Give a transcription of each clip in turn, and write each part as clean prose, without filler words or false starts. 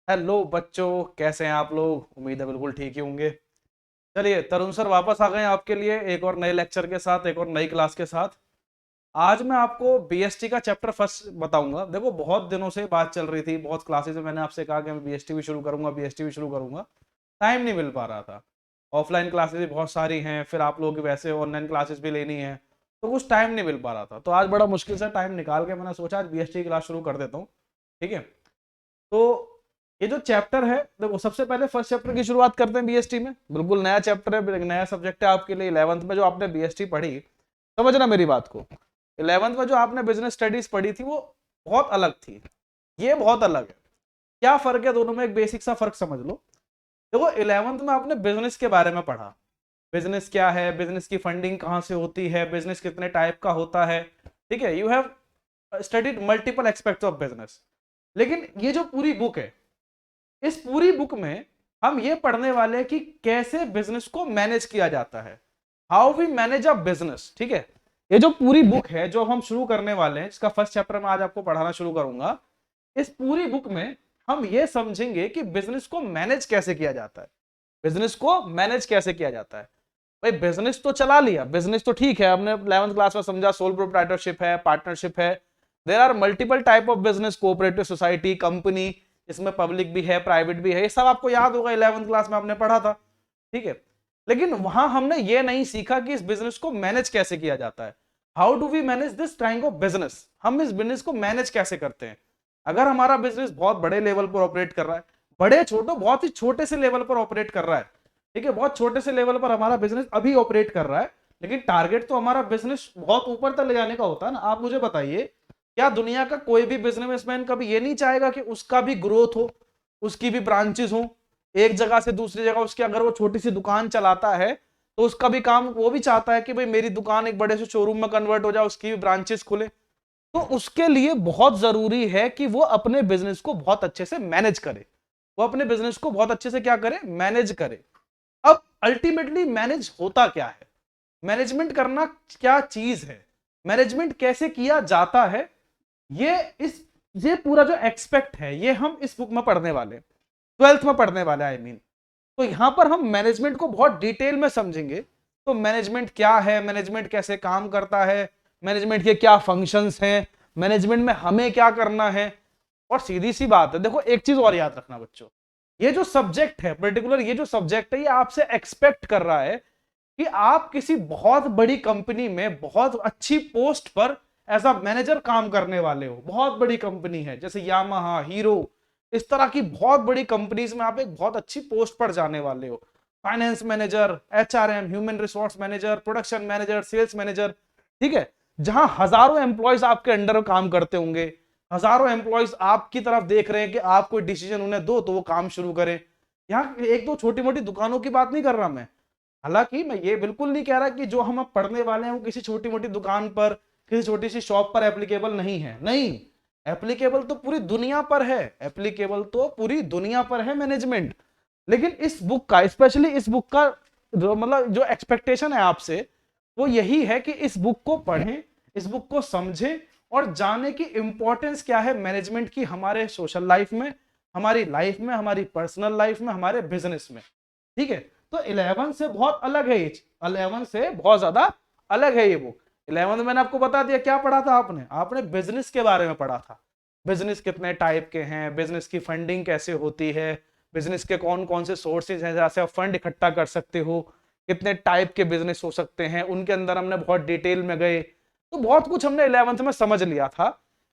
Hello बच्चों, कैसे हैं आप लोग? उम्मीद है बिल्कुल ठीक ही होंगे। चलिए, तरुण सर वापस आ गए हैं आपके लिए एक और नए लेक्चर के साथ, एक और नई क्लास के साथ। आज मैं आपको बीएसटी का चैप्टर फर्स्ट बताऊंगा। देखो, बहुत दिनों से बात चल रही थी, बहुत क्लासेस में मैंने आपसे कहा कि मैं बीएसटी भी शुरू करूंगा, बीएसटी भी शुरू करूंगा। टाइम नहीं मिल पा रहा था। ऑफलाइन क्लासेस भी बहुत सारी हैं, फिर आप लोगों की वैसे ऑनलाइन क्लासेस भी लेनी है, तो कुछ टाइम नहीं मिल पा रहा था। तो आज बड़ा मुश्किल से टाइम निकाल के मैंने सोचा आज बीएसटी की क्लास शुरू कर देता हूँ। ठीक है। तो ये जो चैप्टर है, देखो, सबसे पहले फर्स्ट चैप्टर की शुरुआत करते हैं बीएसटी में। बिल्कुल नया चैप्टर है, नया सब्जेक्ट है आपके लिए। 11th में जो आपने बीएसटी पढ़ी, समझना मेरी बात को। 11th में जो आपने बिजनेस स्टडीज पढ़ी थी वो बहुत अलग थी, ये बहुत अलग है। क्या फर्क है दोनों में? एक बेसिक सा फर्क समझ लो। देखो, 11th में आपने बिजनेस के बारे में पढ़ा। बिजनेस क्या है, बिजनेस की फंडिंग कहाँ से होती है, बिजनेस कितने टाइप का होता है। ठीक है, you have studied multiple aspects of business. लेकिन ये जो पूरी बुक है, इस पूरी बुक में हम ये पढ़ने वाले हैं कि कैसे बिजनेस को मैनेज किया जाता है, how we manage a business. ठीक है। ये जो पूरी बुक है जो हम शुरू करने वाले हैं, इसका फर्स्ट चैप्टर मैं आज आपको पढ़ाना शुरू करूंगा। इस पूरी बुक में हम ये समझेंगे कि बिजनेस को मैनेज कैसे किया जाता है। बिजनेस को मैनेज कैसे किया जाता है। भाई, बिजनेस तो चला लिया, बिजनेस तो ठीक है, हमने 11th क्लास में समझा, सोल प्रोप्राइटरशिप है, पार्टनरशिप है। There are multiple type of business, cooperative society, company, इसमें पब्लिक भी है, प्राइवेट भी है। ये सब आपको याद होगा, 11th क्लास में आपने पढ़ा था। ठीक है। लेकिन वहां हमने ये नहीं सीखा कि इस बिजनेस को मैनेज कैसे किया जाता है। How do we manage this kind of business? हम इस बिजनेस को मैनेज कैसे करते हैं? अगर हमारा बिजनेस बहुत बड़े लेवल पर ऑपरेट कर रहा है, बड़े छोटो बहुत ही छोटे से लेवल पर ऑपरेट कर रहा है, ठीक है, बहुत छोटे से लेवल पर हमारा बिजनेस अभी ऑपरेट कर रहा है, लेकिन टारगेट तो हमारा बिजनेस बहुत ऊपर तक ले जाने का होता है ना। आप मुझे बताइए, क्या दुनिया का कोई भी बिजनेसमैन कभी ये नहीं चाहेगा कि उसका भी ग्रोथ हो, उसकी भी ब्रांचेस हो, एक जगह से दूसरी जगह उसकी, अगर वो छोटी सी दुकान चलाता है तो उसका भी काम वो भी चाहता है कि भाई मेरी दुकान एक बड़े से शोरूम में कन्वर्ट हो जाए, उसकी भी ब्रांचेस खुले। तो उसके लिए बहुत जरूरी है कि वो अपने बिजनेस को बहुत अच्छे से मैनेज करे, वो अपने बिजनेस को बहुत अच्छे से क्या करे, मैनेज करे। अब अल्टीमेटली मैनेज होता क्या है, मैनेजमेंट करना क्या चीज है, मैनेजमेंट कैसे किया जाता है, ये इस ये पूरा जो एक्सपेक्ट है ये हम इस बुक में पढ़ने वाले, 12th में पढ़ने वाले, आई मीन। तो यहां पर हम मैनेजमेंट को बहुत डिटेल में समझेंगे। तो मैनेजमेंट क्या है, मैनेजमेंट कैसे काम करता है, मैनेजमेंट के क्या फंक्शंस हैं, मैनेजमेंट में हमें क्या करना है। और सीधी सी बात है, देखो, एक चीज और याद रखना बच्चों, ये जो सब्जेक्ट है, पर्टिकुलर ये जो सब्जेक्ट है, ये आपसे एक्सपेक्ट कर रहा है कि आप किसी बहुत बड़ी कंपनी में बहुत अच्छी पोस्ट पर एज अ मैनेजर काम करने वाले हो। बहुत बड़ी कंपनी है जैसे यामाहा, हीरो, इस तरह की बहुत बड़ी कंपनीज में आप एक बहुत अच्छी पोस्ट पर जाने वाले हो। Finance manager, HRM, human resource manager, production manager, sales manager. ठीक है। जहां हजारों एम्प्लॉयज आपके अंडर काम करते होंगे, हजारों एम्प्लॉयज आपकी तरफ देख रहे हैं कि आप कोई डिसीजन उन्हें दो तो वो काम शुरू करें। यहाँ एक दो छोटी मोटी दुकानों की बात नहीं कर रहा मैं। हालांकि मैं ये बिल्कुल नहीं कह रहा कि जो हम अब पढ़ने वाले हैं वो किसी छोटी मोटी दुकान पर, किसी छोटी सी शॉप पर एप्लीकेबल नहीं है। नहीं, एप्लीकेबल तो पूरी दुनिया पर है, एप्लीकेबल तो पूरी दुनिया पर है मैनेजमेंट। लेकिन इस बुक का, स्पेशली इस बुक का जो मतलब जो एक्सपेक्टेशन है आपसे, वो यही है कि इस बुक को पढ़ें, इस बुक को समझें और जाने की इंपॉर्टेंस क्या है मैनेजमेंट की हमारे सोशल लाइफ में, हमारी लाइफ में, हमारी पर्सनल लाइफ में, हमारे बिजनेस में। ठीक है। तो 11 से बहुत अलग है ये, 11 से बहुत ज्यादा अलग है ये बुक। 11 में मैंने आपको बता दिया क्या पढ़ा था, आपने आपने बिजनेस के बारे में पढ़ा था। बिजनेस कितने टाइप के हैं, बिजनेस की फंडिंग कैसे होती है, बिजनेस के कौन कौन से सोर्सेज हैं जहां से आप फंड इकट्ठा कर सकते हो, कितने टाइप के बिजनेस हो सकते हैं, उनके अंदर हमने बहुत डिटेल में गए। तो बहुत कुछ हमने 11th में समझ लिया था।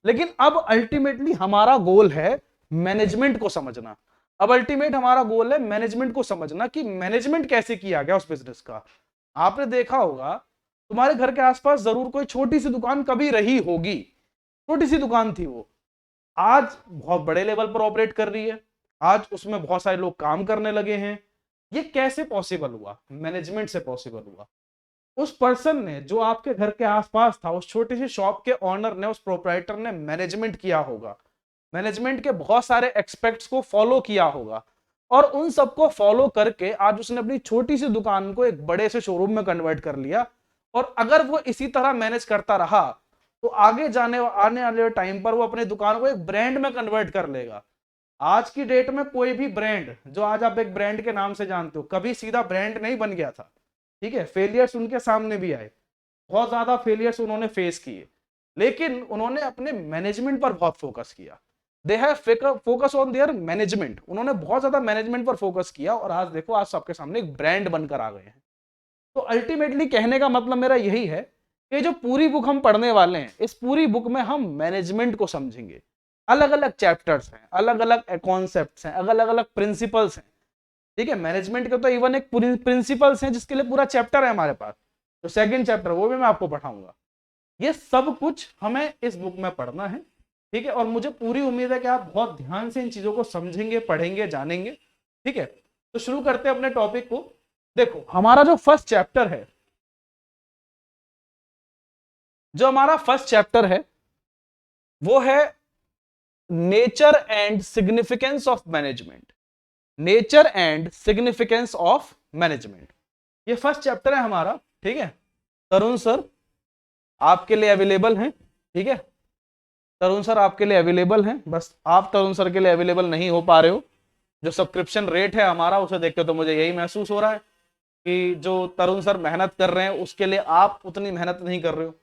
लेकिन अब अल्टीमेटली हमारा गोल है मैनेजमेंट को समझना। अब अल्टीमेट हमारा गोल है मैनेजमेंट को समझना कि मैनेजमेंट कैसे किया गया उस बिजनेस का। आपने देखा होगा, तुम्हारे घर के आसपास जरूर कोई छोटी सी दुकान कभी रही होगी, छोटी सी दुकान थी वो, आज बहुत बड़े लेवल पर ऑपरेट कर रही है, आज उसमें बहुत सारे लोग काम करने लगे हैं। ये कैसे पॉसिबल हुआ? मैनेजमेंट से पॉसिबल हुआ। उस पर्सन ने, जो आपके घर के आसपास था, उस छोटी सी शॉप के ऑनर ने, उस प्रोप्राइटर ने मैनेजमेंट किया होगा, मैनेजमेंट के बहुत सारे एक्सपेक्ट्स को फॉलो किया होगा, और उन सबको फॉलो करके आज उसने अपनी छोटी सी दुकान को एक बड़े से शोरूम में कन्वर्ट कर लिया। और अगर वो इसी तरह मैनेज करता रहा तो आगे आने वाले टाइम पर वो अपनी दुकान को एक ब्रांड में कन्वर्ट कर लेगा। आज की डेट में कोई भी ब्रांड, जो आज आप एक ब्रांड के नाम से जानते हो, कभी सीधा ब्रांड नहीं बन गया था। ठीक है, फेलियर्स उनके सामने भी आए, बहुत ज्यादा फेलियर्स उन्होंने फेस किए, लेकिन उन्होंने अपने मैनेजमेंट पर बहुत फोकस किया। They have focus on their management, उन्होंने बहुत ज्यादा मैनेजमेंट पर फोकस किया, और आज देखो, आज सबके सामने एक ब्रांड बनकर आ गए हैं। तो अल्टीमेटली कहने का मतलब मेरा यही है कि जो पूरी बुक हम पढ़ने वाले हैं, इस पूरी बुक में हम मैनेजमेंट को समझेंगे। अलग अलग चैप्टर्स हैं, अलग अलग कॉन्सेप्ट्स हैं, अलग अलग प्रिंसिपल्स हैं। ठीक है, मैनेजमेंट के तो इवन एक प्रिंसिपल्स हैं जिसके लिए पूरा चैप्टर है हमारे पास, तो सेकंड चैप्टर वो भी मैं आपको पढ़ाऊंगा। ये सब कुछ हमें इस बुक में पढ़ना है। ठीक है, और मुझे पूरी उम्मीद है कि आप बहुत ध्यान से इन चीजों को समझेंगे, पढ़ेंगे, जानेंगे। ठीक है, तो शुरू करते हैं अपने टॉपिक को। देखो, हमारा जो फर्स्ट चैप्टर है, जो हमारा फर्स्ट चैप्टर है वो है nature and significance of management. Nature and significance of management, ये फर्स्ट चैप्टर है हमारा। ठीक है, तरुण सर आपके लिए अवेलेबल हैं। ठीक है, तरुण सर आपके लिए अवेलेबल हैं, बस आप तरुण सर के लिए अवेलेबल नहीं हो पा रहे हो। जो सब्सक्रिप्शन रेट है हमारा, उसे देख के तो मुझे यही महसूस हो रहा है कि जो तरुण सर मेहनत कर रहे हैं उसके लिए आप उतनी मेहनत नहीं कर रहे हो।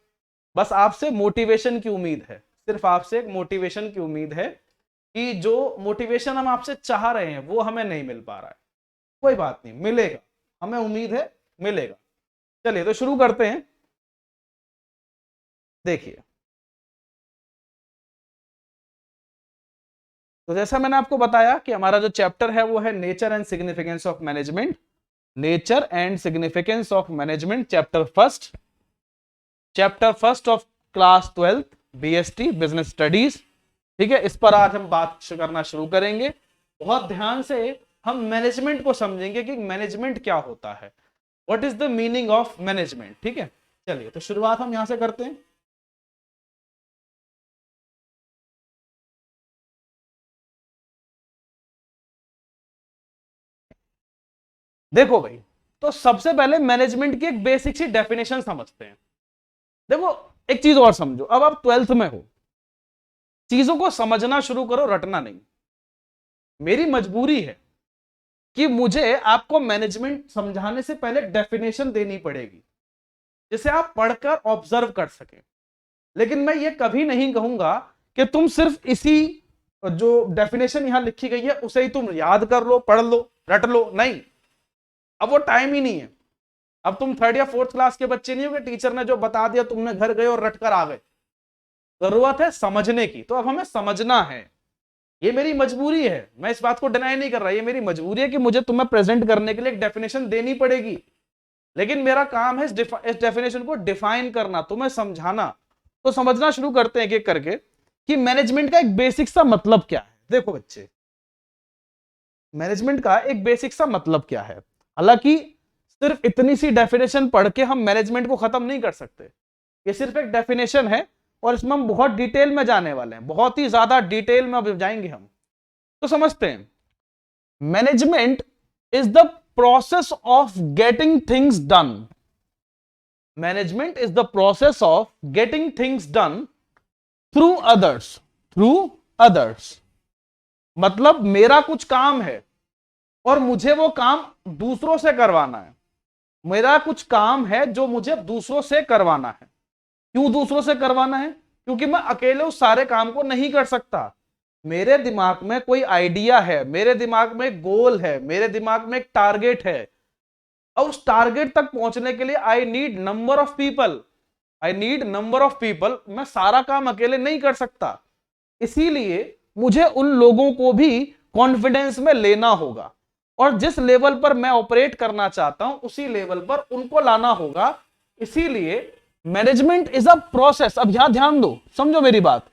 बस आपसे मोटिवेशन की उम्मीद है, सिर्फ आपसे एक मोटिवेशन की उम्मीद है कि जो मोटिवेशन हम आपसे चाह रहे हैं वो हमें नहीं मिल पा रहा है। कोई बात नहीं, मिलेगा, हमें उम्मीद है मिलेगा। चलिए तो शुरू करते हैं। देखिए, तो जैसा मैंने आपको बताया कि हमारा जो चैप्टर है वो है nature and significance of management. Nature and significance of management, chapter first of class 12 BST business studies. ठीक है, इस पर आज हम बात करना शुरू करेंगे। बहुत ध्यान से हम मैनेजमेंट को समझेंगे कि मैनेजमेंट क्या होता है, what is the meaning of management. ठीक है, चलिए तो शुरुआत हम यहां से करते हैं। देखो भाई, तो सबसे पहले मैनेजमेंट की एक बेसिक सी डेफिनेशन समझते हैं। देखो, एक चीज और समझो, अब आप 12th में हो, चीजों को समझना शुरू करो, रटना नहीं। मेरी मजबूरी है कि मुझे आपको मैनेजमेंट समझाने से पहले डेफिनेशन देनी पड़ेगी जिसे आप पढ़कर ऑब्जर्व कर सकें। लेकिन मैं ये कभी नहीं कहूंगा कि तुम सिर्फ इसी जो डेफिनेशन यहां लिखी गई है उसे ही तुम याद कर लो, पढ़ लो, रट लो। नहीं, अब वो टाइम ही नहीं है। अब तुम 3rd या 4th क्लास के बच्चे नहीं हो कि टीचर ने जो बता दिया तुमने घर गए और रट कर आ गए। जरूरत है समझने की, तो अब हमें समझना है। ये मेरी मजबूरी है, मैं इस बात को डिनाई नहीं कर रहा, ये मेरी मजबूरी है कि मुझे तुम्हें प्रेजेंट करने के लिए एक डेफिनेशन देनी पड़ेगी। लेकिन मेरा काम है इस डेफिनेशन को डिफाइन करना, तुम्हें समझाना। तो समझना शुरू करते हैं एक एक करके कि मैनेजमेंट का एक बेसिक सा मतलब क्या है। देखो बच्चे, मैनेजमेंट का एक बेसिक सा मतलब क्या है। हालांकि सिर्फ इतनी सी डेफिनेशन पढ़ के हम मैनेजमेंट को खत्म नहीं कर सकते। ये सिर्फ एक डेफिनेशन है और इसमें हम बहुत डिटेल में जाने वाले हैं, बहुत ही ज्यादा डिटेल में अब जाएंगे हम। तो समझते हैं, management is the process of getting things done. Management is the process of getting things done through others. मतलब मेरा कुछ काम है और मुझे वो काम दूसरों से करवाना है। मेरा कुछ काम है जो मुझे दूसरों से करवाना है। क्यों दूसरों से करवाना है? क्योंकि मैं अकेले उस सारे काम को नहीं कर सकता। मेरे दिमाग में कोई आइडिया है, मेरे दिमाग में एक गोल है, मेरे दिमाग में एक टारगेट है, और उस टारगेट तक पहुंचने के लिए I need number of people. मैं सारा काम अकेले नहीं कर सकता, इसीलिए मुझे उन लोगों को भी कॉन्फिडेंस में लेना होगा, और जिस लेवल पर मैं ऑपरेट करना चाहता हूं उसी लेवल पर उनको लाना होगा। इसीलिए मैनेजमेंट इज अ प्रोसेस। अब यहां ध्यान दो, समझो मेरी बात।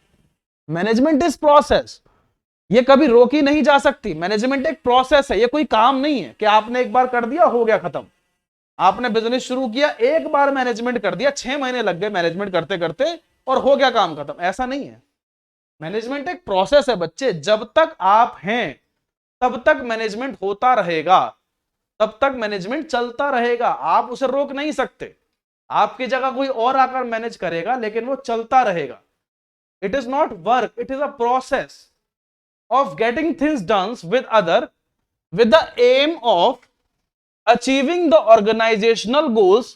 मैनेजमेंट इज प्रोसेस, ये कभी रोकी नहीं जा सकती। मैनेजमेंट एक प्रोसेस है, ये कोई काम नहीं है कि आपने एक बार कर दिया हो गया खत्म। आपने बिजनेस शुरू किया, एक बार मैनेजमेंट कर दिया, 6 महीने लग गए मैनेजमेंट करते करते और हो गया काम खत्म, ऐसा नहीं है। मैनेजमेंट एक प्रोसेस है बच्चे। जब तक आप हैं तब तक मैनेजमेंट होता रहेगा, तब तक मैनेजमेंट चलता रहेगा। आप उसे रोक नहीं सकते। आपकी जगह कोई और आकर मैनेज करेगा, लेकिन वो चलता रहेगा। It is not work, it is a process. of getting things done with other with the aim of achieving the organizational goals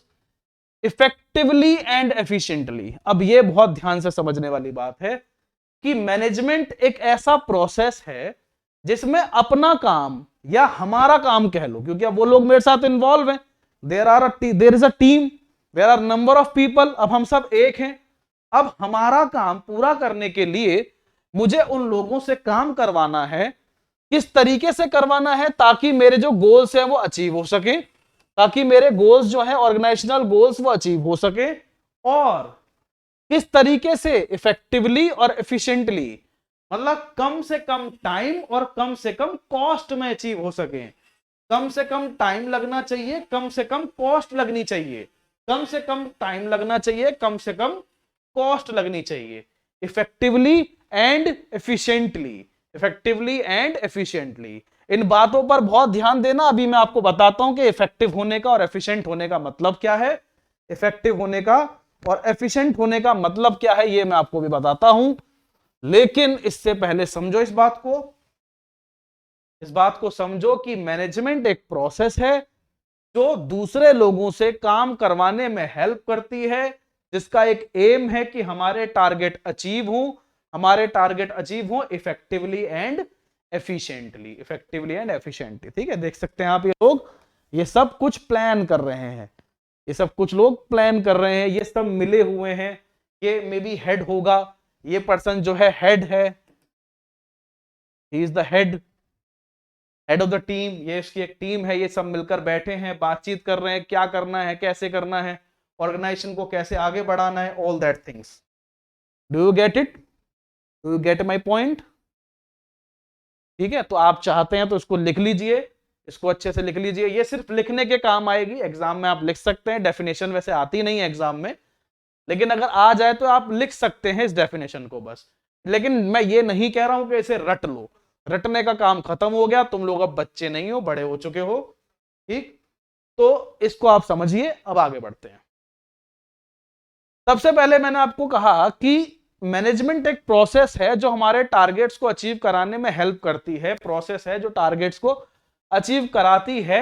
effectively and efficiently। अब ये बहुत ध्यान से समझने वाली बात है कि मैनेजमेंट एक ऐसा प्रोसेस है जिसमें अपना काम या हमारा काम कह लो, क्योंकि अब वो लोग मेरे साथ इन्वॉल्व हैं, there is a team, there are number of people, अब हम सब एक हैं। अब हमारा काम पूरा करने के लिए मुझे उन लोगों से काम करवाना है, किस तरीके से करवाना है ताकि मेरे जो गोल्स हैं वो अचीव हो सके, ताकि मेरे गोल्स जो है ऑर्गेनाइजेशनल गोल्स वो अचीव हो सके, और किस तरीके से इफेक्टिवली और एफिशिएंटली, मतलब कम से कम टाइम और कम से कम कॉस्ट में अचीव हो सके। कम से कम टाइम लगना चाहिए, कम से कम कॉस्ट लगनी चाहिए, कम से कम टाइम लगना चाहिए, कम से कम कॉस्ट लगनी चाहिए। Effectively and efficiently, effectively and efficiently, इन बातों पर बहुत ध्यान देना। अभी मैं आपको बताता हूं कि इफेक्टिव होने का और एफिशिएंट होने का मतलब क्या है, इफेक्टिव होने का और एफिशिएंट होने का मतलब क्या है, ये मैं आपको भी बताता हूं। लेकिन इससे पहले समझो इस बात को समझो कि मैनेजमेंट एक प्रोसेस है जो दूसरे लोगों से काम करवाने में हेल्प करती है, जिसका एक एम है कि हमारे टारगेट अचीव हो effectively and efficiently, effectively and efficiently. ठीक है, देख सकते हैं आप, ये लोग ये सब कुछ प्लान कर रहे हैं, ये सब कुछ लोग प्लान कर रहे हैं, ये सब मिले हुए हैं। ये मे बी हेड होगा, ये पर्सन जो है हेड है, he is the head of the team, ये इसकी एक टीम है, ये सब मिलकर बैठे हैं, बातचीत कर रहे हैं, क्या करना है, कैसे करना है, ऑर्गेनाइजेशन को कैसे आगे बढ़ाना है, all that things. Do you get it? Do you get my point? ठीक है, तो आप चाहते हैं तो इसको लिख लीजिए, इसको अच्छे से लिख लीजिए, ये सिर्फ लिखने के काम आएगी, एग्जाम में आप लिख सकते हैं। डेफिनेशन वैसे आती नहीं है एग्जाम में, लेकिन अगर आ जाए तो आप लिख सकते हैं इस डेफिनेशन को बस। लेकिन मैं ये नहीं कह रहा हूं कि इसे रट लो, रटने का काम खत्म हो गया, तुम लोग अब बच्चे नहीं हो, बड़े हो चुके हो। ठीक, तो इसको आप समझिए। अब आगे बढ़ते हैं। सबसे पहले मैंने आपको कहा कि मैनेजमेंट एक प्रोसेस है जो हमारे टारगेट्स को अचीव कराने में हेल्प करती है, प्रोसेस है जो टारगेट्स को अचीव कराती है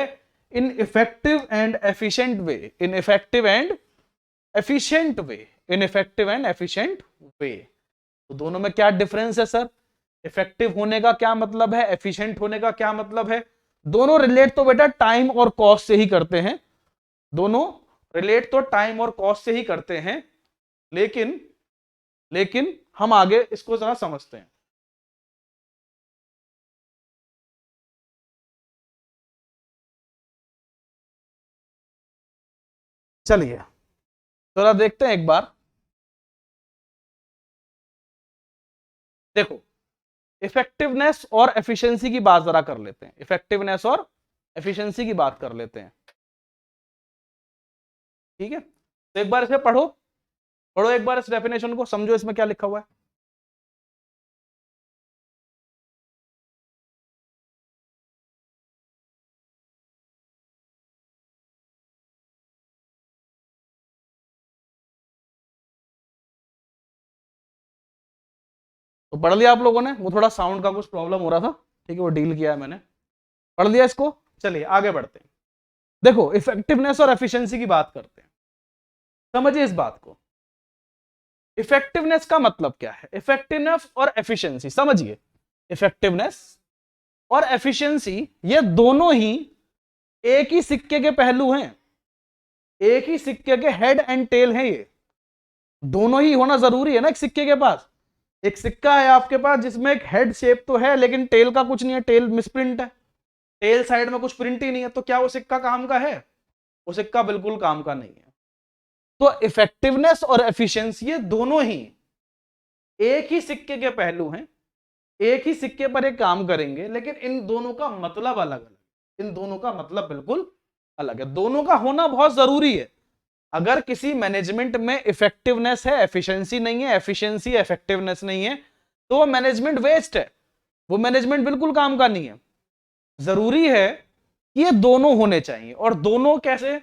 in effective and efficient way, in effective and efficient way, in effective and efficient way. तो दोनों में क्या डिफरेंस है सर? इफेक्टिव होने का क्या मतलब है, एफिशिएंट होने का क्या मतलब है? दोनों रिलेट तो बेटा टाइम और कॉस्ट से ही करते हैं, दोनों रिलेट तो टाइम और कॉस्ट से ही करते हैं, लेकिन हम आगे इसको जरा समझते हैं। चलिए थोड़ा देखते हैं एक बार। देखो, इफेक्टिवनेस और एफिशिएंसी की बात जरा कर लेते हैं, इफेक्टिवनेस और एफिशिएंसी की बात कर लेते हैं। ठीक है, तो एक बार इसे पढ़ो, पढ़ो एक बार इस डेफिनेशन को, समझो इसमें क्या लिखा हुआ है। तो पढ़ लिया आप लोगों ने? वो थोड़ा साउंड का कुछ प्रॉब्लम हो रहा था, ठीक है, वो डील किया है मैंने, पढ़ लिया इसको। चलिए आगे बढ़ते हैं। देखो, इफेक्टिवनेस और एफिशिएंसी की बात करते हैं, समझिए इस बात को। इफेक्टिवनेस का मतलब क्या है, इफेक्टिवनेस और एफिशिएंसी समझिए। इफेक्टिवनेस और एफिशिएंसी ये दोनों ही एक ही सिक्के के पहलू हैं, एक ही सिक्के के हेड एंड टेल हैं, ये दोनों ही होना जरूरी है ना। एक सिक्के के पास, एक सिक्का है आपके पास जिसमें एक हेड शेप तो है लेकिन टेल का कुछ नहीं है, टेल मिसप्रिंट है, टेल साइड में कुछ प्रिंट ही नहीं है, तो क्या वो सिक्का काम का है? वो सिक्का बिल्कुल काम का नहीं है। तो इफेक्टिवनेस और एफिशिएंसी ये दोनों ही एक ही सिक्के के पहलू हैं, एक ही सिक्के पर एक काम करेंगे, लेकिन इन दोनों का मतलब अलग अलग, इन दोनों का मतलब बिल्कुल अलग है। दोनों का होना बहुत जरूरी है। अगर किसी मैनेजमेंट में इफेक्टिवनेस है, एफिशिएंसी नहीं है, एफिशिएंसी इफेक्टिवनेस नहीं है, तो वो मैनेजमेंट वेस्ट है, वो मैनेजमेंट बिल्कुल काम का नहीं है। जरूरी है कि ये दोनों होने चाहिए, और दोनों कैसे?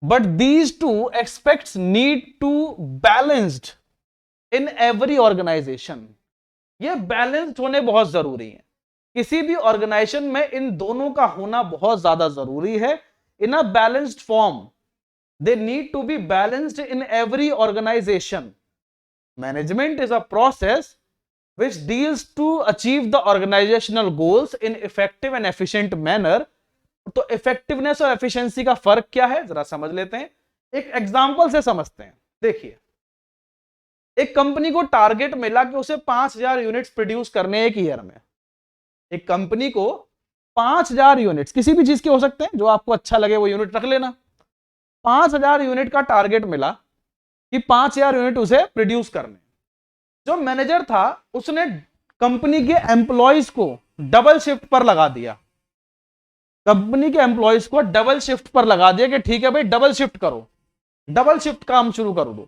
But these two expects need to balanced in every organisation. ये बैलेंस्ड होने बहुत जरूरी है। किसी भी ऑर्गेनाइजेशन में इन दोनों का होना बहुत ज्यादा जरूरी है। In a balanced form, they need to be balanced in every organization. Management is a process which deals to achieve the organizational goals in effective and efficient manner. तो इफेक्टिवनेस और एफिशिएंसी का फर्क क्या है जरा समझ लेते हैं, एक एग्जांपल से समझते हैं। देखिए, एक कंपनी को टारगेट मिला कि उसे 5000 यूनिट्स प्रोड्यूस करने एक ईयर में। एक कंपनी को 5000 यूनिट्स, किसी भी चीज के हो सकते हैं, जो आपको अच्छा लगे वो यूनिट रख लेना। 5000 यूनिट का टारगेट मिला कि 5000 यूनिट उसे प्रोड्यूस करने। जो मैनेजर था उसने कंपनी के एम्प्लॉयज को डबल शिफ्ट पर लगा दिया। कंपनी के एम्प्लॉयज को डबल शिफ्ट पर लगा दिया कि ठीक है भाई डबल शिफ्ट करो, डबल शिफ्ट काम शुरू कर दो,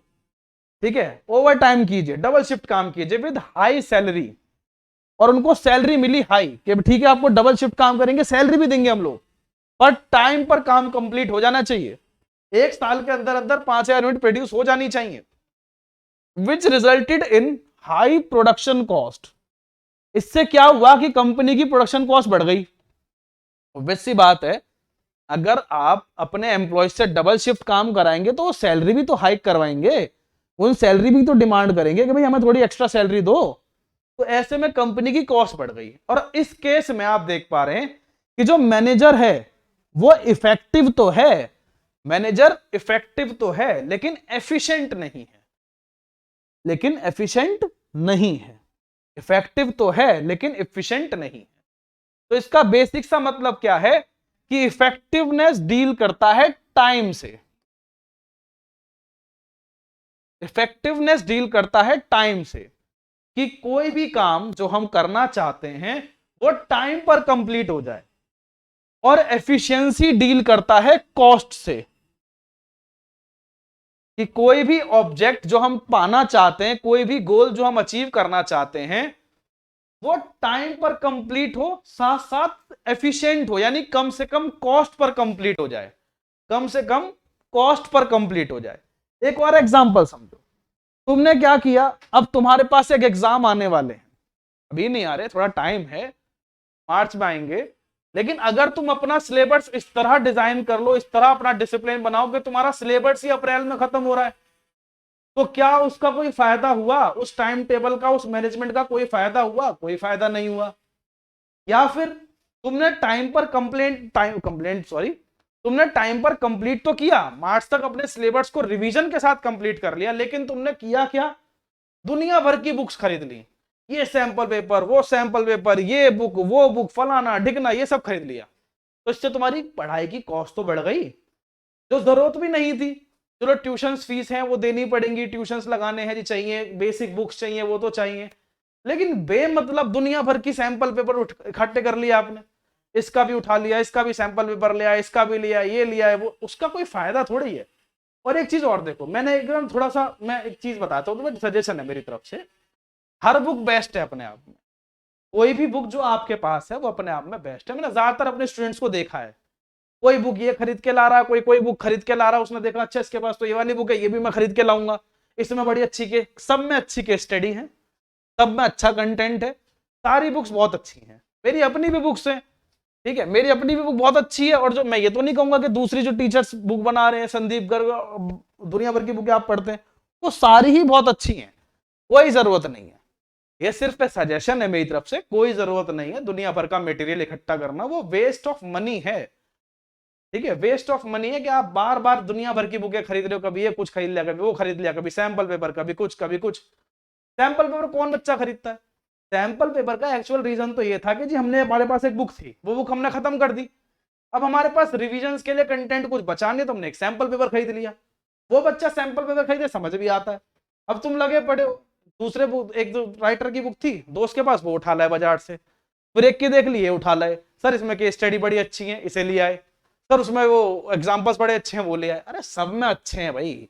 ठीक है, ओवर टाइम कीजिए, डबल शिफ्ट काम कीजिए विद हाई सैलरी। और उनको सैलरी मिली हाई कि ठीक है आपको डबल शिफ्ट काम करेंगे, सैलरी भी देंगे हम लोग, पर टाइम पर काम कंप्लीट हो जाना चाहिए। एक साल के अंदर अंदर 5000 यूनिट प्रोड्यूस हो जानी चाहिए, विच resulted in high production cost. इससे क्या हुआ कि कंपनी की प्रोडक्शन कॉस्ट बढ़ गई। ऑब्वियस सी बात है, अगर आप अपने एम्प्लॉयज से डबल शिफ्ट काम कराएंगे तो सैलरी भी तो हाइक करवाएंगे, उन सैलरी भी तो डिमांड करेंगे कि भाई हमें थोड़ी एक्स्ट्रा सैलरी दो। तो ऐसे में कंपनी की कॉस्ट बढ़ गई। और इस केस में आप देख पा रहे हैं कि जो मैनेजर है वो इफेक्टिव तो है, मैनेजर इफेक्टिव तो है लेकिन एफिशिएंट नहीं है, लेकिन एफिशिएंट नहीं है। इफेक्टिव तो है लेकिन एफिशिएंट नहीं है। तो इसका बेसिक सा मतलब क्या है कि इफेक्टिवनेस डील करता है टाइम से, इफेक्टिवनेस डील करता है टाइम से, कि कोई भी काम जो हम करना चाहते हैं वो टाइम पर कंप्लीट हो जाए। और एफिशिएंसी डील करता है कॉस्ट से, कि कोई भी ऑब्जेक्ट जो हम पाना चाहते हैं, कोई भी गोल जो हम अचीव करना चाहते हैं वो टाइम पर कंप्लीट हो, साथ साथ एफिशिएंट हो, यानी कम से कम कॉस्ट पर कंप्लीट हो जाए, कम से कम कॉस्ट पर कंप्लीट हो जाए। एक और एग्जांपल समझो, तुमने क्या किया, अब तुम्हारे पास एक एग्जाम आने वाले हैं, अभी नहीं आ रहे, थोड़ा टाइम है, मार्च में आएंगे। लेकिन अगर तुम अपना सिलेबस इस तरह डिजाइन कर लो, इस तरह अपना डिसिप्लिन बनाओ कि तुम्हारा सिलेबस ही अप्रैल में खत्म हो रहा है, तो क्या उसका कोई फायदा हुआ? उस टाइम टेबल का, उस मैनेजमेंट का कोई फायदा हुआ? कोई फायदा नहीं हुआ। या फिर तुमने टाइम पर तुमने टाइम पर कंप्लीट तो किया, मार्च तक अपने सिलेबस को रिवीजन के साथ कंप्लीट कर लिया, लेकिन तुमने किया क्या? दुनिया भर की बुक्स खरीद ली, ये सैंपल पेपर, वो सैंपल पेपर, ये बुक, वो बुक, फलाना ढिकना, ये सब खरीद लिया। तो इससे तुम्हारी पढ़ाई की कॉस्ट तो बढ़ गई, जो जरूरत भी नहीं थी। चलो ट्यूशन फीस है वो देनी पड़ेंगी, ट्यूशंस लगाने हैं जी, चाहिए बेसिक बुक्स चाहिए, वो तो चाहिए, लेकिन बेमतलब दुनिया भर की सैंपल पेपर इकट्ठे कर लिया आपने, इसका भी उठा लिया, इसका भी सैंपल पेपर लिया, इसका भी लिया, ये लिया है, वो, उसका कोई फायदा थोड़ी है। और एक चीज और देखो, मैंने एकदम थोड़ा सा मैं एक चीज बताता हूँ, सजेशन है मेरी तरफ से, हर बुक बेस्ट है अपने आप में, कोई भी बुक जो आपके पास है वो अपने आप में बेस्ट है। मैंने ज्यादातर अपने स्टूडेंट्स को देखा है, कोई बुक ये खरीद के ला रहा है, कोई बुक खरीद के ला रहा है, उसने देखा अच्छा इसके पास तो ये वाली बुक है, ये भी मैं खरीद के लाऊंगा, इसमें बड़ी अच्छी के, सब में अच्छी केस स्टडी है, सब में अच्छा कंटेंट है, सारी बुक्स बहुत अच्छी हैं। मेरी अपनी भी बुक्स हैं, ठीक है, मेरी अपनी भी बुक बहुत अच्छी है। और जो मैं ये तो नहीं कहूंगा कि दूसरी जो टीचर्स बुक बना रहे हैं, संदीप गर्ग, दुनिया भर की बुकें आप पढ़ते हैं, वो सारी ही बहुत अच्छी हैं, कोई जरूरत नहीं है। ये सिर्फ सजेशन है मेरी तरफ से, कोई जरूरत नहीं है दुनिया भर का मटेरियल इकट्ठा करना, वो वेस्ट ऑफ मनी है, ठीक है, वेस्ट ऑफ मनी है कि आप बार बार दुनिया भर की बुकें खरीद रहे हो, कभी ये कुछ खरीद लिया, कभी वो खरीद लिया, कभी सैंपल पेपर, कभी कुछ कभी कुछ। सैंपल पेपर कौन बच्चा खरीदता है? सैंपल पेपर का एक्चुअल रीजन तो ये था कि जी हमने, हमारे पास एक बुक थी, वो बुक हमने खत्म कर दी, अब हमारे पास रिविजन्स के लिए कंटेंट कुछ बचा नहीं, तो हमने एक सैंपल पेपर खरीद लिया। वो बच्चा सैंपल पेपर खरीदे, समझ भी आता है। अब तुम लगे पड़े हो, दूसरे बुक, एक दो राइटर की बुक थी दोस्त के पास, वो उठा लाए बाजार से, फिर एक की देख ली, ये उठा लाए, सर इसमें केस स्टडी बड़ी अच्छी है, इसे ले आए, सर उसमें वो एग्जाम्पल्स बड़े अच्छे हैं, वो ले आए। अरे सब में अच्छे हैं भाई,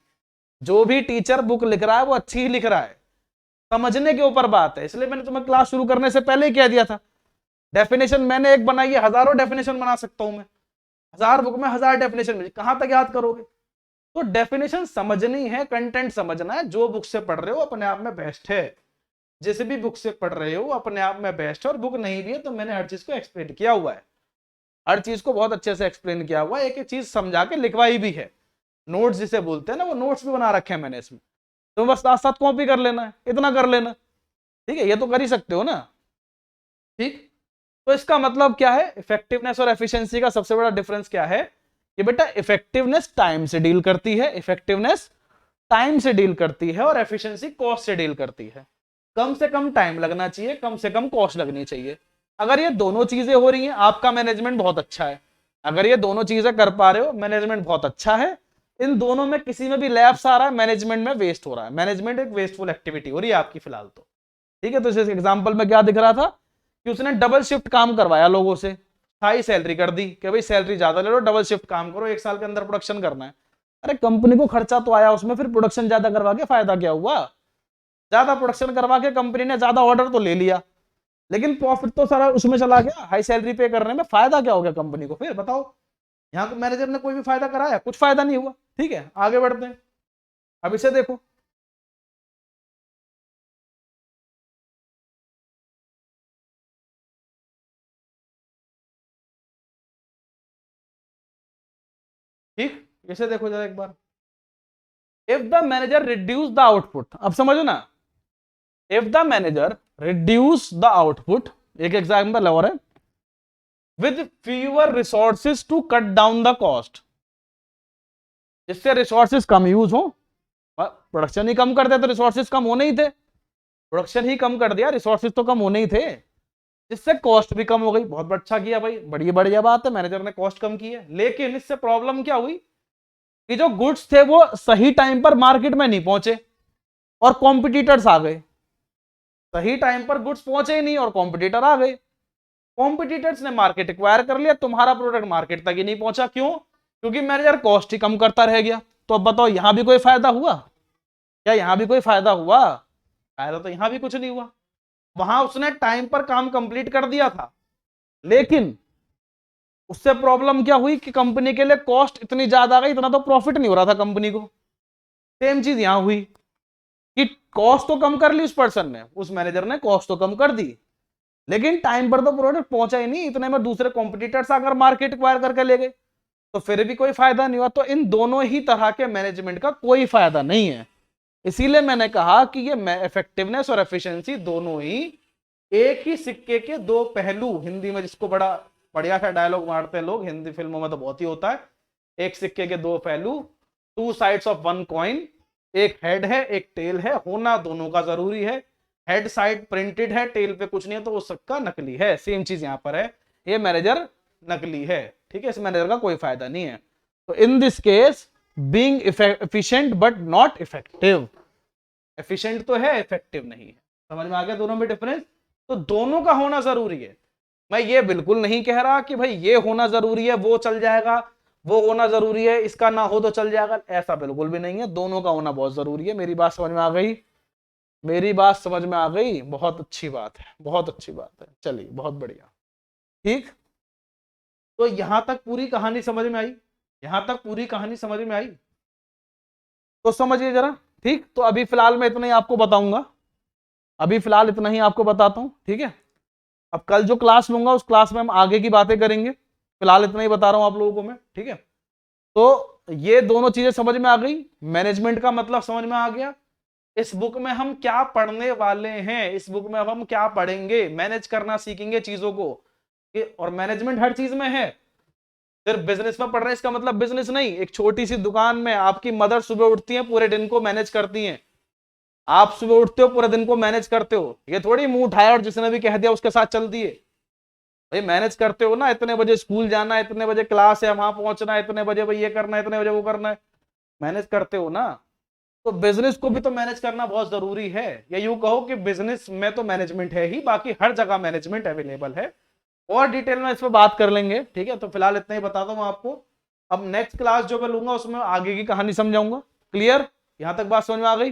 जो भी टीचर बुक लिख रहा है वो अच्छी ही लिख रहा है, समझने के ऊपर बात है। इसलिए मैंने तुम्हें क्लास शुरू करने से पहले ही कह दिया था, डेफिनेशन मैंने एक बनाई है, हजारों डेफिनेशन बना सकता हूं मैं, 1000 बुक में 1000 डेफिनेशन मिली, कहां तक याद करोगे? तो डेफिनेशन समझनी है, कंटेंट समझना है, जो बुक से पढ़ रहे हो अपने आप में बेस्ट है। जिस भी बुक से पढ़ रहे हो अपने आप में बेस्ट है, और बुक नहीं भी है तो मैंने हर चीज को एक्सप्लेन किया हुआ है, हर चीज को बहुत अच्छे से एक्सप्लेन किया हुआ है, एक एक चीज समझा के लिखवाई भी है। नोट्स जिसे बोलते हैं ना, वो नोट्स भी बना रखे हैं मैंने इसमें, तो बस साथ साथ कॉपी कर लेना है, इतना कर लेना। ठीक है, ये तो कर ही सकते हो ना। ठीक, तो इसका मतलब क्या है, इफेक्टिवनेस और एफिशिएंसी का सबसे बड़ा डिफरेंस क्या है कि बेटा इफेक्टिवनेस टाइम से डील करती है, इफेक्टिवनेस टाइम से डील करती है, और एफिशिएंसी कॉस्ट से डील करती है। कम से कम टाइम लगना चाहिए, कम से कम कॉस्ट लगनी चाहिए। अगर ये दोनों चीजें हो रही हैं, आपका मैनेजमेंट बहुत अच्छा है। अगर ये दोनों चीजें कर पा रहे हो, मैनेजमेंट बहुत अच्छा है। इन दोनों में किसी में भी लैप्स आ रहा है, मैनेजमेंट में वेस्ट हो रहा है, मैनेजमेंट एक वेस्टफुल एक्टिविटी हो रही है आपकी फिलहाल तो। ठीक है, तो इस एग्जाम्पल में क्या दिख रहा था कि उसने डबल शिफ्ट काम करवाया लोगों से, हाई सैलरी कर दी कि भाई सैलरी ज्यादा ले लो, डबल शिफ्ट काम करो, एक साल के अंदर प्रोडक्शन करना है। अरे कंपनी को खर्चा तो आया उसमें, फिर प्रोडक्शन ज्यादा करवा के फायदा क्या हुआ? ज्यादा प्रोडक्शन करवा के कंपनी ने ज्यादा ऑर्डर तो ले लिया, लेकिन प्रॉफिट तो सारा उसमें चला गया, हाई सैलरी पे करने में फायदा क्या हो गया कंपनी को? फिर बताओ, यहाँ मैनेजर ने कोई भी फायदा कराया? कुछ फायदा नहीं हुआ। ठीक है, आगे बढ़ते हैं। अब इसे देखो, ठीक, इसे देखो जरा एक बार। If the manager reduce the output, अब समझो ना, if the manager reduce the output, एक एग्जाम्पल और है, with fewer resources to cut down the cost, जिससे रिसोर्सेज कम यूज हो, प्रोडक्शन ही कम कर दे तो रिसोर्सेज कम होने ही थे, प्रोडक्शन ही कम कर दिया, रिसोर्सेज तो कम होने ही थे, जिससे कॉस्ट भी कम हो गई। बहुत अच्छा किया भाई, बड़ी बढ़िया बात है, मैनेजर ने कॉस्ट कम की है। लेकिन इससे प्रॉब्लम क्या हुई कि जो गुड्स थे वो सही टाइम पर मार्केट में नहीं पहुंचे, और कॉम्पिटिटर्स आ गए। सही टाइम पर गुड्स पहुंचे ही नहीं और कॉम्पिटिटर आ गए, कॉम्पिटिटर्स ने मार्केट एक्वायर कर लिया, तुम्हारा प्रोडक्ट मार्केट तक ही नहीं पहुंचा। क्यों? क्योंकि मैनेजर कॉस्ट ही कम करता रह गया। तो अब बताओ, यहां भी कोई फायदा हुआ क्या? यहां भी कोई फायदा हुआ? फायदा तो यहां भी कुछ नहीं हुआ। वहां उसने टाइम पर काम कंप्लीट कर दिया था, लेकिन उससे प्रॉब्लम क्या हुई कि कंपनी के लिए कॉस्ट इतनी ज्यादा आ गई, इतना तो प्रॉफिट नहीं हो रहा था कंपनी को। सेम चीज यहां हुई कि कॉस्ट तो कम कर ली उस पर्सन ने, उस मैनेजर ने कॉस्ट तो कम कर दी, लेकिन टाइम पर तो प्रोडक्ट पहुंचा ही नहीं, इतने में दूसरे कॉम्पिटिटर्स आकर मार्केट एक्वायर करके ले गए, तो फिर भी कोई फायदा नहीं हुआ। तो इन दोनों ही तरह के मैनेजमेंट का कोई फायदा नहीं है। इसीलिए मैंने कहा कि ये इफेक्टिवनेस और एफिशिएंसी दोनों ही एक ही सिक्के के दो पहलू, हिंदी में जिसको बड़ा बढ़िया सा डायलॉग मारते हैं लोग, हिंदी फिल्मों में तो बहुत ही होता है, एक सिक्के के दो पहलू, two sides of one coin, एक हेड है एक टेल है, होना दोनों का जरूरी है। हेड साइड प्रिंटेड है, टेल पे कुछ नहीं है, तो वो सिक्का नकली है। सेम चीज यहां पर है, ये मैनेजर नकली है। ठीक है, इस मैनेजर का कोई फायदा नहीं है। तो in this case being efficient but not effective, efficient तो है, इफेक्टिव नहीं है। समझ में आ गया दोनों में डिफरेंस? तो दोनों का होना जरूरी है। मैं ये बिल्कुल नहीं कह रहा कि भाई ये होना जरूरी है वो चल जाएगा, वो होना जरूरी है इसका ना हो तो चल जाएगा, ऐसा बिल्कुल भी नहीं है। दोनों का होना बहुत जरूरी है। मेरी बात समझ में आ गई? मेरी बात समझ में आ गई? बहुत अच्छी बात है, बहुत अच्छी बात है। चलिए, बहुत बढ़िया। ठीक, तो यहां तक पूरी कहानी समझ में आई? यहां तक पूरी कहानी समझ में आई? तो समझिए जरा। ठीक, तो अभी फिलहाल मैं इतना ही आपको बताऊंगा, अभी फिलहाल इतना ही आपको बताता हूं। ठीक है, अब कल जो क्लास लूंगा उस क्लास में हम आगे की बातें करेंगे, फिलहाल इतना ही बता रहा हूं आप लोगों को मैं। ठीक है, तो ये दोनों चीजें समझ में आ गई, मैनेजमेंट का मतलब समझ में आ गया। इस बुक में हम क्या पढ़ने वाले हैं, इस बुक में अब हम क्या पढ़ेंगे, मैनेज करना सीखेंगे चीजों को। और मैनेजमेंट हर चीज में है, सिर्फ बिजनेस में पढ़ रहे हैं इसका मतलब बिजनेस नहीं। एक छोटी सी दुकान में आपकी मदर सुबह उठती है, पूरे दिन को मैनेज करती हैं, आप सुबह उठते हो पूरे दिन को मैनेज करते हो। ये थोड़ी मुंह उठाया और जिसने भी कह दिया उसके साथ चल दिए। भाई मैनेज करते हो ना, इतने बजे स्कूल जाना है, इतने बजे क्लास है वहां पहुंचना है, इतने बजे भाई ये करना है, इतने बजे वो करना है, मैनेज करते हो ना। तो बिजनेस को भी तो मैनेज करना बहुत जरूरी है। या यूं कहो कि बिजनेस में तो मैनेजमेंट है ही, बाकी हर जगह मैनेजमेंट अवेलेबल है। और डिटेल में इस पर बात कर लेंगे। ठीक है, तो फिलहाल इतना ही बताता हूं आपको। अब नेक्स्ट क्लास जो मैं लूंगा उसमें आगे की कहानी समझाऊंगा। क्लियर? यहां तक बात समझ में आ गई?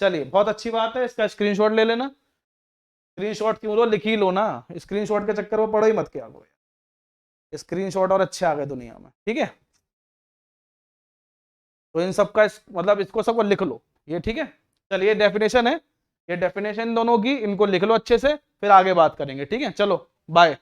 चलिए, बहुत अच्छी बात है। इसका स्क्रीनशॉट ले लेना। स्क्रीनशॉट क्यों लो, लिख ही लो ना, स्क्रीनशॉट के चक्कर में पढ़ो ही मत क्या करो। स्क्रीनशॉट और अच्छे आ गए दुनिया में। ठीक है, तो इन सब का मतलब इसको सबको लिख लो ये। ठीक है, चलिए, डेफिनेशन है ये डेफिनेशन दोनों की, इनको लिख लो अच्छे से, फिर आगे बात करेंगे। ठीक है, चलो बाय।